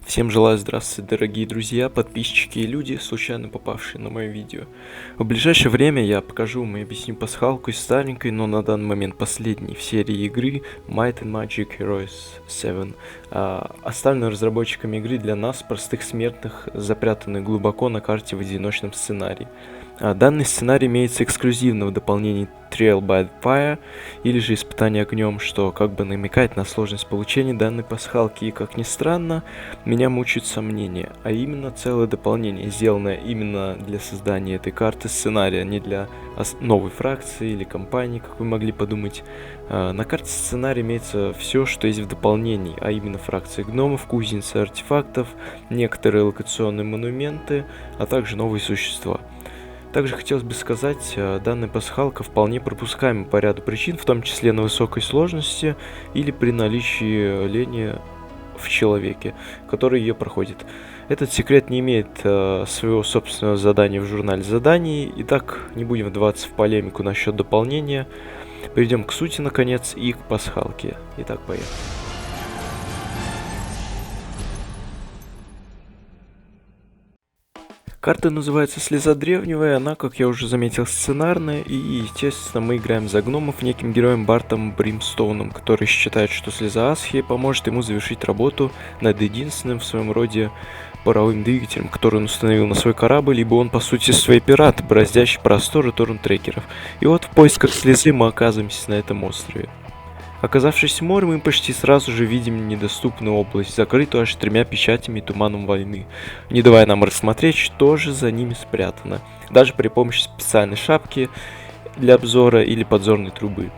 Всем желаю здравствовать, дорогие друзья, подписчики и люди, случайно попавшие на мое видео. В ближайшее время я покажу вам и объясню пасхалку из старенькой, но на данный момент последней в серии игры Might and Magic Heroes 7, оставленной разработчиками игры для нас, простых смертных, запрятанной глубоко на карте в одиночном сценарии. Данный сценарий имеется эксклюзивно в дополнении Trial by Fire, или же Испытание огнем, что как бы намекает на сложность получения данной пасхалки, и как ни странно, меня мучают сомнения, а именно целое дополнение, сделанное именно для создания этой карты сценария, не для новой фракции или компании, как вы могли подумать. На карте сценария имеется все, что есть в дополнении, а именно фракции гномов, кузницы артефактов, некоторые локационные монументы, а также новые существа. Также хотелось бы сказать, данная пасхалка вполне пропускаема по ряду причин, в том числе на высокой сложности или при наличии лени в человеке, который ее проходит. Этот секрет не имеет своего собственного задания в журнале заданий. Итак, не будем вдаваться в полемику насчет дополнения. Перейдем к сути, наконец, и к пасхалке. Итак, поехали. Карта называется «Слеза древнего», и она, как я уже заметил, сценарная, и, естественно, мы играем за гномов неким героем Бартом Бримстоуном, который считает, что Слеза Асхи поможет ему завершить работу над единственным в своем роде паровым двигателем, который он установил на свой корабль, ибо он, по сути, свой пират, бороздящий просторы торн-трекеров. И вот в поисках Слезы мы оказываемся на этом острове. Оказавшись в море, мы почти сразу же видим недоступную область, закрытую аж 3 печатями и туманом войны, не давая нам рассмотреть, что же за ними спрятано, даже при помощи специальной шапки для обзора или подзорной трубы.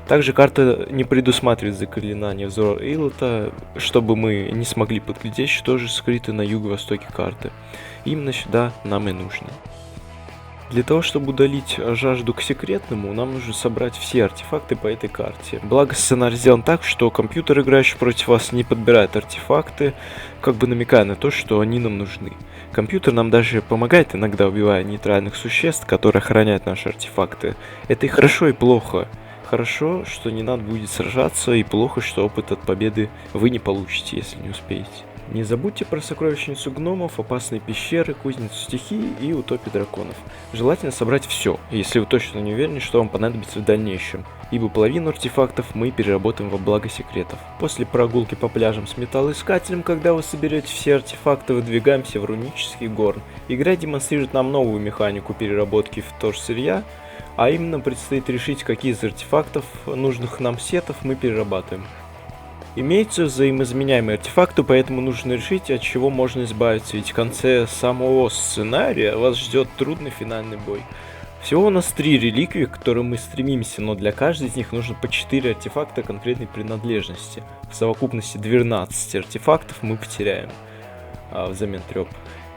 Также карта не предусматривает заклинание взора Эйлота, чтобы мы не смогли подглядеть, что же скрыто на юго-востоке карты. Именно сюда нам и нужно. Для того, чтобы удалить жажду к секретному, нам нужно собрать все артефакты по этой карте. Благо, сценарий сделан так, что компьютер, играющий против вас, не подбирает артефакты, как бы намекая на то, что они нам нужны. Компьютер нам даже помогает иногда, убивая нейтральных существ, которые охраняют наши артефакты. Это и хорошо, и плохо. Хорошо, что не надо будет сражаться, и плохо, что опыт от победы вы не получите, если не успеете. Не забудьте про сокровищницу гномов, опасные пещеры, кузницу стихии и утопию драконов. Желательно собрать все, если вы точно не уверены, что вам понадобится в дальнейшем, ибо половину артефактов мы переработаем во благо секретов. После прогулки по пляжам с металлоискателем, когда вы соберете все артефакты, выдвигаемся в рунический горн. Игра демонстрирует нам новую механику переработки вторсырья, а именно предстоит решить, какие из артефактов нужных нам сетов мы перерабатываем. Имеются взаимозаменяемые артефакты, поэтому нужно решить, от чего можно избавиться, ведь в конце самого сценария вас ждет трудный финальный бой. Всего у нас 3 реликвии, к которым мы стремимся, но для каждой из них нужно по 4 артефакта конкретной принадлежности. В совокупности 12 артефактов мы потеряем взамен трёп.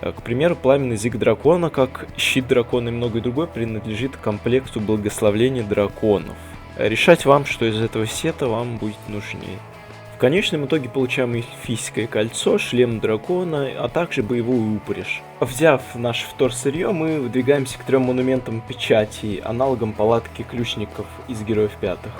К примеру, пламенный зиг дракона, как щит дракона и многое другое, принадлежит комплекту благословления драконов. Решать вам, что из этого сета вам будет нужнее. В конечном итоге получаем эльфийское кольцо, шлем дракона, а также боевую упряжь. Взяв наше вторсырье, мы выдвигаемся к 3 монументам печати, аналогам палатки ключников из Героев Пятых,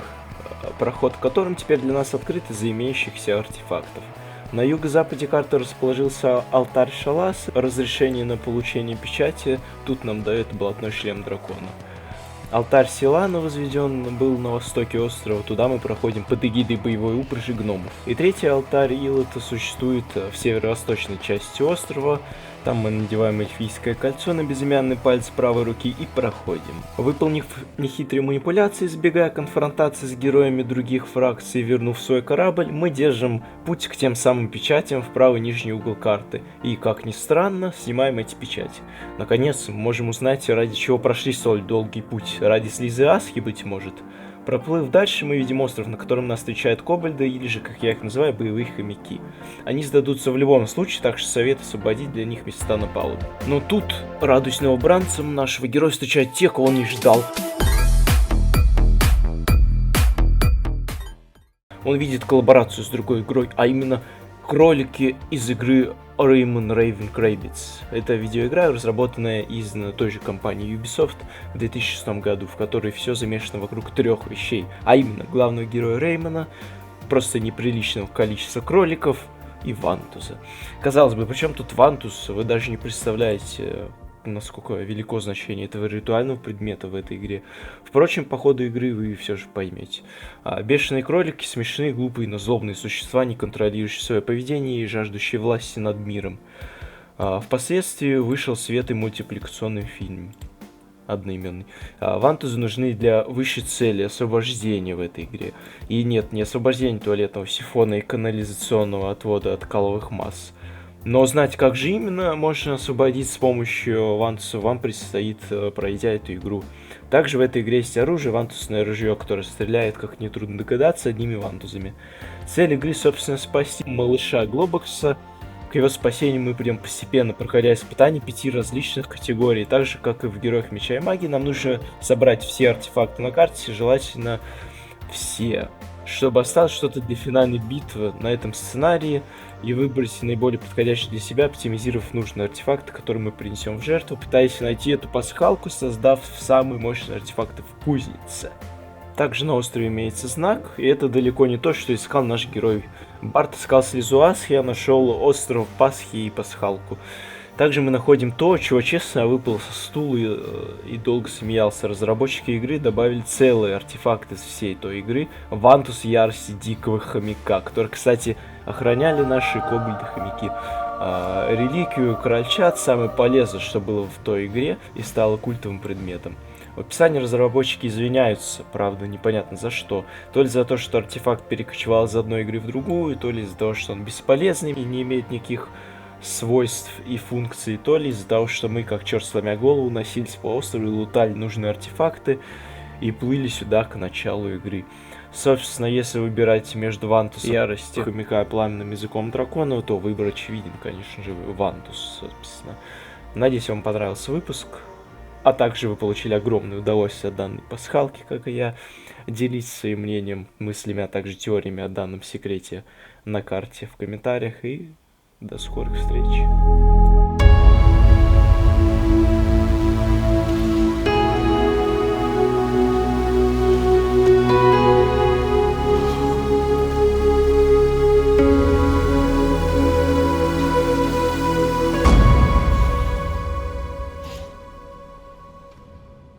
проход к которым теперь для нас открыт из-за имеющихся артефактов. На юго-западе карты расположился алтарь Шалас, разрешение на получение печати, тут нам дает блатной шлем дракона. Алтарь Силана возведен был на востоке острова, туда мы проходим под эгидой боевой упряжи гномов. И третий алтарь Илота существует в северо-восточной части острова, там мы надеваем эльфийское кольцо на безымянный палец правой руки и проходим. Выполнив нехитрые манипуляции, избегая конфронтации с героями других фракций, вернув свой корабль, мы держим путь к тем самым печатям в правый нижний угол карты. И, как ни странно, снимаем эти печати. Наконец, мы можем узнать, ради чего прошли столь долгий путь. Ради Слезы Асхи, быть может. Проплыв дальше, мы видим остров, на котором нас встречают кобальды, или же, как я их называю, боевые хомяки. Они сдадутся в любом случае, так что совет освободить для них места на палубе. Но тут, радуясь новобранцам, нашего героя встречают те, кого он не ждал. Он видит коллаборацию с другой игрой, а именно кролики из игры Rayman Raving Rabbids. Это видеоигра, разработанная из той же компании Ubisoft в 2006 году, в которой все замешано вокруг 3 вещей, а именно главного героя Реймана, просто неприличного количества кроликов, и Вантуза. Казалось бы, причем тут Вантус, вы даже не представляете, насколько велико значение этого ритуального предмета в этой игре. Впрочем, по ходу игры вы все же поймете. Бешеные кролики — смешные, глупые, но злобные существа, не контролирующие свое поведение и жаждущие власти над миром. Впоследствии вышел в свет и мультипликационный фильм одноименный. Вантузы нужны для высшей цели — освобождения в этой игре. И нет, не освобождение туалетного сифона и канализационного отвода от каловых масс. Но знать, как же именно можно освободить с помощью Вантуса, вам предстоит, пройдя эту игру. Также в этой игре есть оружие, вантусное ружье, которое стреляет, как нетрудно догадаться, одними вантузами. Цель игры, собственно, спасти малыша Глобокса. К его спасению мы будем постепенно проходя испытания 5 различных категорий. Так же, как и в Героях Меча и Магии, нам нужно собрать все артефакты на карте, желательно все, чтобы осталось что-то для финальной битвы на этом сценарии, и выбрать наиболее подходящий для себя, оптимизировав нужные артефакты, которые мы принесем в жертву, пытаясь найти эту пасхалку, создав самые мощные артефакты в кузнице. Также на острове имеется знак, и это далеко не то, что искал наш герой. Барт искал слезу Асхи, я нашел остров Пасхи и пасхалку. Также мы находим то, чего честно выпал со стула и долго смеялся. Разработчики игры добавили целый артефакт из всей той игры — Вантус ярости дикого хомяка, который, кстати, охраняли наши кобальды-хомяки. Реликвию крольчат, самое полезное, что было в той игре, и стало культовым предметом. В описании разработчики извиняются, правда, непонятно за что. То ли за то, что артефакт перекочевал из одной игры в другую, то ли из-за того, что он бесполезный и не имеет никаких свойств и функций, то ли из-за того, что мы, как черт сломя голову, носились по острову и лутали нужные артефакты и плыли сюда к началу игры. Собственно, если выбирать между Вантусом и яростью хомяка и пламенным языком дракона, то выбор очевиден, конечно же, Вантус, собственно. Надеюсь, вам понравился выпуск, а также вы получили огромное удовольствие от данной пасхалки, как и я. Делитесь своим мнением, мыслями, а также теориями о данном секрете на карте в комментариях, и до скорых встреч.